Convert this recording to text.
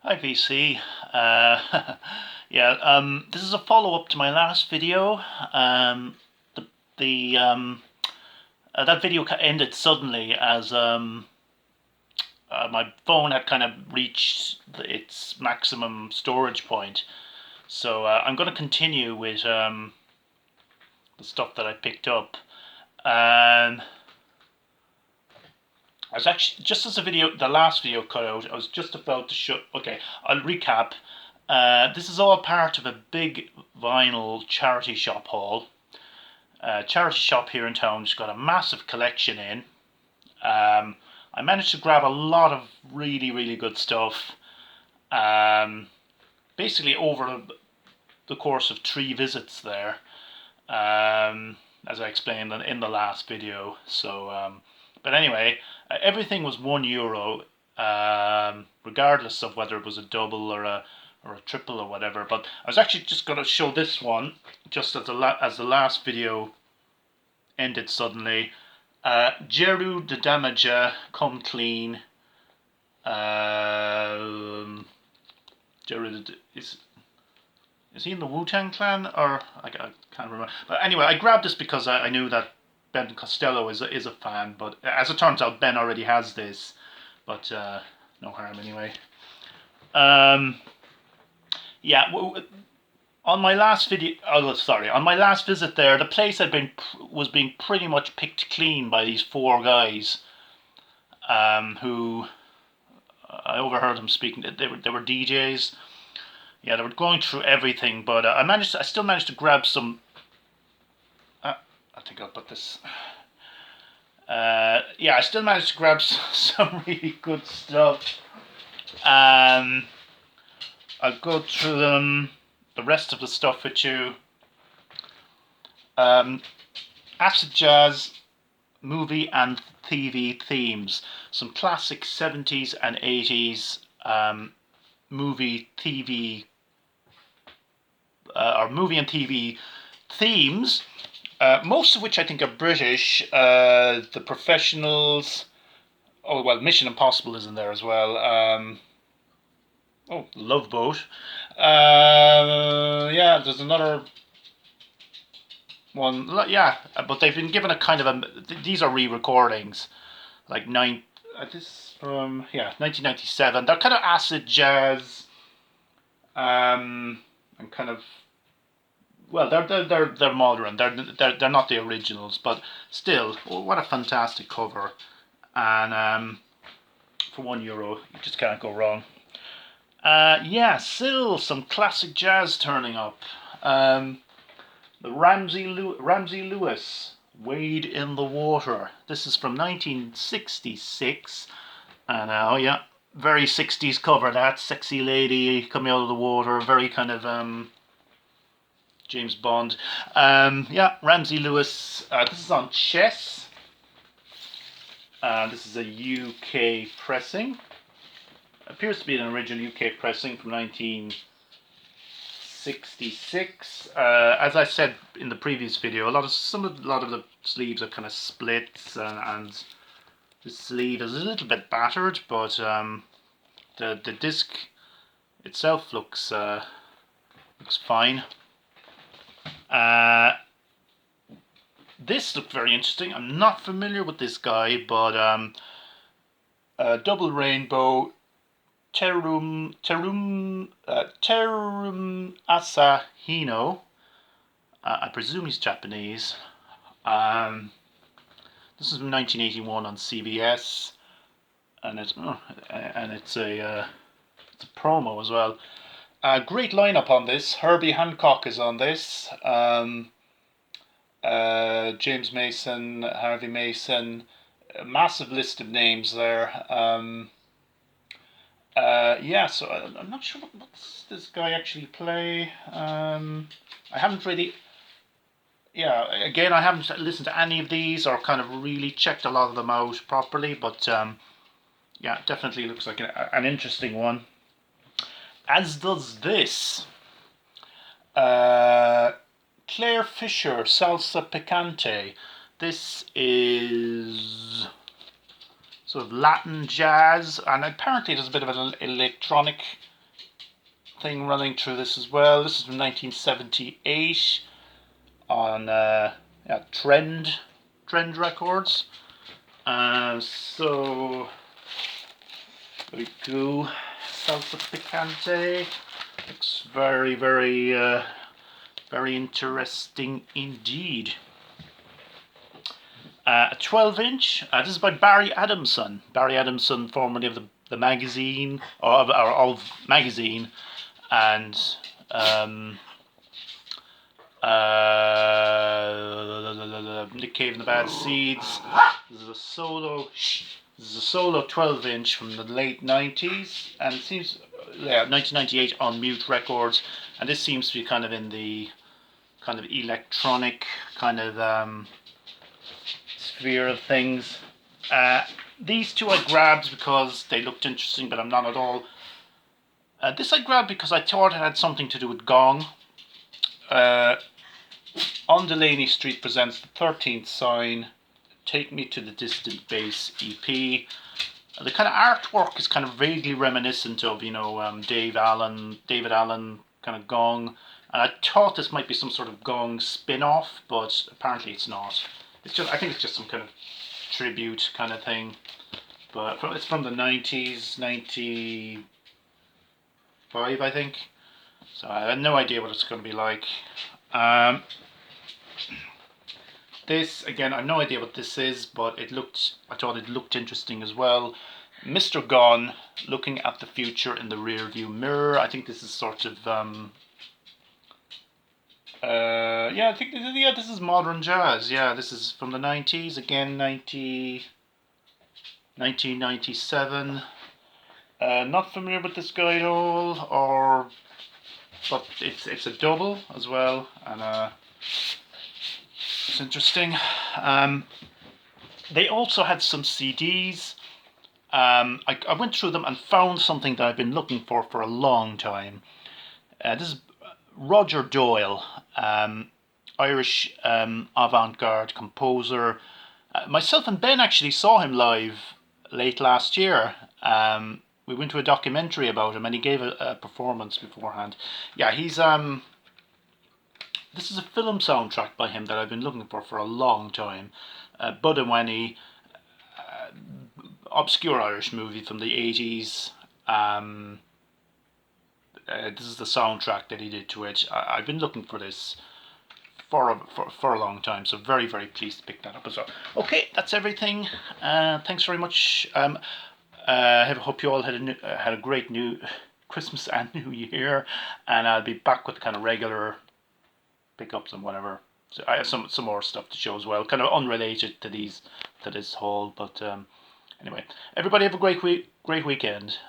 Hi VC. This is a follow-up to my last video. The the That video ended suddenly as my phone had kind of reached its maximum storage point. So I'm going to continue with the stuff that I picked up. And I was actually, just as the last video cut out, I was just about to show. Okay, I'll recap. This is all part of a big vinyl charity shop haul. Charity shop here in town just got a massive collection in. I managed to grab a lot of really, really good stuff. Basically over the course of 3 visits there, as I explained in the last video. So, but anyway, everything was €1, regardless of whether it was a double or a triple or whatever. But I was actually just going to show this one just as the last video ended suddenly. Jeru the Damaja Come Clean. Jeru is he in the Wu-Tang Clan, or I can't remember. But anyway, I grabbed this because I knew that Ben Costello is a fan. But as it turns out, Ben already has this. But no harm anyway. Yeah, on my last video, on my last visit there, the place was being pretty much picked clean by these 4 guys, who I overheard them speaking. They were DJs. Yeah, they were going through everything, but I still managed to grab some. I think I'll put this. Yeah, I still managed to grab some really good stuff. I'll go through them, the rest of the stuff with you. Acid jazz, movie and TV themes. Some classic 70s and 80s movie, TV, or movie and TV themes. Most of which I think are British. The Professionals. Oh, well, Mission Impossible is in there as well. Love Boat. Yeah, there's another one. Yeah, but they've been given a kind of a. These are re-recordings, like this from 1997. They're kind of acid jazz, and kind of. Well, they're modern. They're not the originals, but still, what a fantastic cover, and for €1, you just can't go wrong. Yeah, still some classic jazz turning up. The Ramsey Lewis, Wade in the Water. This is from 1966. And yeah, very 60s cover, that. Sexy lady coming out of the water, very kind of James Bond. Yeah, Ramsey Lewis. This is on Chess. This is a UK pressing. Appears to be an original UK pressing from 1966. As I said in the previous video, a lot of the sleeves are kind of split, and the sleeve is a little bit battered, but the disc itself looks fine. This looked very interesting. I'm not familiar with this guy, but Double Rainbow Terum Asahino. I presume he's Japanese. This is from 1981 on CBS, and it's a promo as well. Great lineup on this. Herbie Hancock is on this. James Mason, Harvey Mason, a massive list of names there. Yeah, so I'm not sure what's this guy actually play. I haven't really. Yeah, again, I haven't listened to any of these or kind of really checked a lot of them out properly, but yeah, definitely looks like an interesting one. As does this. Claire Fisher, Salsa Picante. This is sort of Latin jazz, and apparently there's a bit of an electronic thing running through this as well. This is from 1978 on yeah, Trend Records. So there we go. Salsa Picante. Looks very, very interesting indeed. A 12-inch. This is by Barry Adamson. Barry Adamson, formerly of the magazine, or of magazine, and Nick Cave and the Bad Seeds. This is a solo. This is a solo 12-inch from the late 90s, and it seems, yeah, 1998 on Mute Records, and this seems to be kind of in the kind of electronic kind of sphere of things. These two I grabbed because they looked interesting, but I'm not at all. This I grabbed because I thought it had something to do with Gong. On Delaney Street presents the 13th Sign, Take Me to the Distant Bass EP. The kind of artwork is kind of vaguely reminiscent of, you know, David Allen kind of Gong. And I thought this might be some sort of Gong spin-off, but apparently it's not. It's just, I think it's just some kind of tribute kind of thing. But it's from the 90s, 95 I think. So I had no idea what it's going to be like. This, again, I have no idea what this is, but I thought it looked interesting as well. Mr. Gone, Looking at the Future in the Rearview Mirror. I think this is sort of, yeah, I think this is modern jazz. Yeah, this is from the 90s, again, 1997. Not familiar with this guy at all, but it's a double as well, and it's interesting. They also had some CDs. I went through them and found something that I've been looking for a long time. This is Roger Doyle, Irish avant-garde composer. Myself and Ben actually saw him live late last year. We went to a documentary about him, and he gave a performance beforehand. Yeah, he's this is a film soundtrack by him that I've been looking for a long time. Budawenny, obscure Irish movie from the 80s. This is the soundtrack that he did to it. I've been looking for this for a long time, so very, very pleased to pick that up as well. Okay, that's everything. Thanks very much. I hope you all had a great new Christmas and New Year, and I'll be back with kind of regular pickups and whatever. So I have some more stuff to show as well, kind of unrelated to this haul. But anyway, everybody have a great weekend.